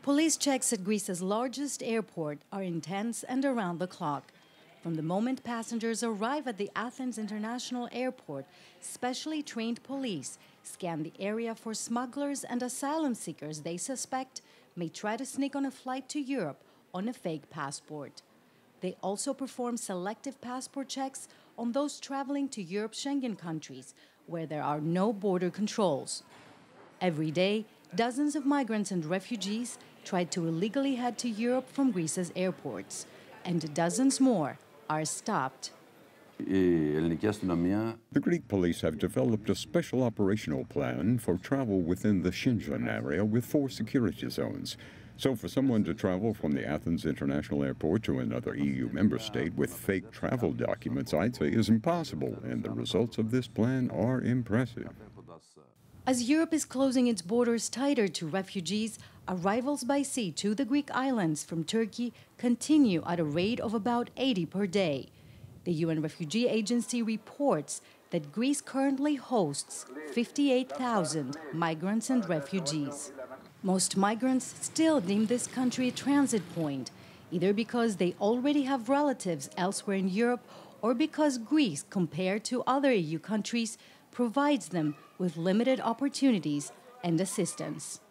Police checks at Greece's largest airport are intense and around the clock. From the moment passengers arrive at the Athens International Airport, specially trained police scan the area for smugglers and asylum seekers they suspect may try to sneak on a flight to Europe on a fake passport. They also perform selective passport checks on those traveling to Europe's Schengen countries, where there are no border controls. Every day, dozens of migrants and refugees tried to illegally head to Europe from Greece's airports, and dozens more are stopped. The Greek police have developed a special operational plan for travel within the Schengen area with 4 security zones. So for someone to travel from the Athens International Airport to another EU member state with fake travel documents, I'd say, is impossible, and the results of this plan are impressive. As Europe is closing its borders tighter to refugees, arrivals by sea to the Greek islands from Turkey continue at a rate of about 80 per day. The UN Refugee Agency reports that Greece currently hosts 58,000 migrants and refugees. Most migrants still deem this country a transit point, either because they already have relatives elsewhere in Europe or because Greece, compared to other EU countries, provides them with limited opportunities and assistance.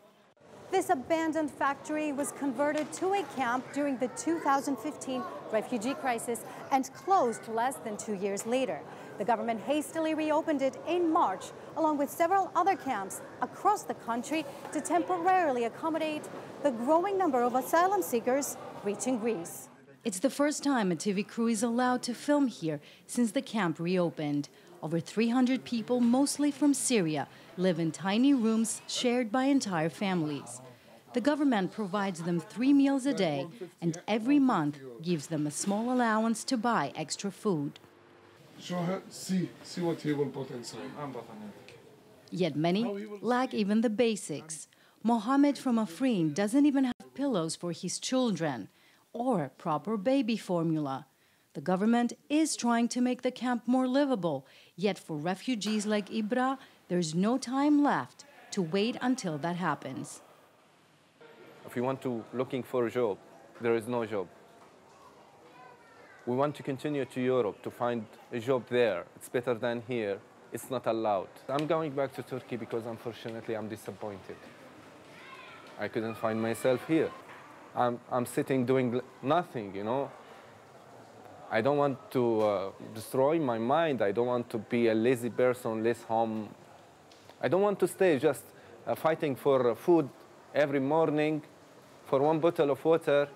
This abandoned factory was converted to a camp during the 2015 refugee crisis and closed less than 2 years later. The government hastily reopened it in March, along with several other camps across the country, to temporarily accommodate the growing number of asylum seekers reaching Greece. It's the first time a TV crew is allowed to film here since the camp reopened. Over 300 people, mostly from Syria, live in tiny rooms shared by entire families. The government provides them 3 meals a day and every month gives them a small allowance to buy extra food. See what he will put inside. Yet many lack even the basics. Mohammed from Afrin doesn't even have pillows for his children or proper baby formula. The government is trying to make the camp more livable, yet for refugees like Ibra, there's no time left to wait until that happens. If we want to looking for a job, there is no job. We want to continue to Europe to find a job there. It's better than here. It's not allowed. I'm going back to Turkey because unfortunately I'm disappointed. I couldn't find myself here. I'm sitting doing nothing, you know. I don't want to destroy my mind. I don't want to be a lazy person, less home. I don't want to stay just fighting for food every morning, for 1 bottle of water.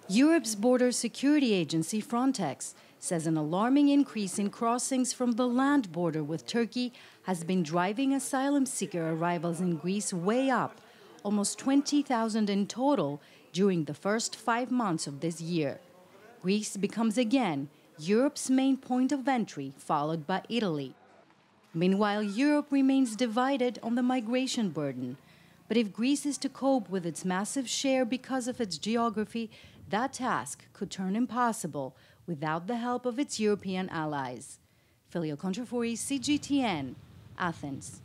Europe's border security agency, Frontex, says an alarming increase in crossings from the land border with Turkey has been driving asylum seeker arrivals in Greece way up, almost 20,000 in total during the first 5 months of this year. Greece becomes again Europe's main point of entry, followed by Italy. Meanwhile, Europe remains divided on the migration burden. But if Greece is to cope with its massive share because of its geography, that task could turn impossible without the help of its European allies. Filio, Kontrafouri, CGTN, Athens.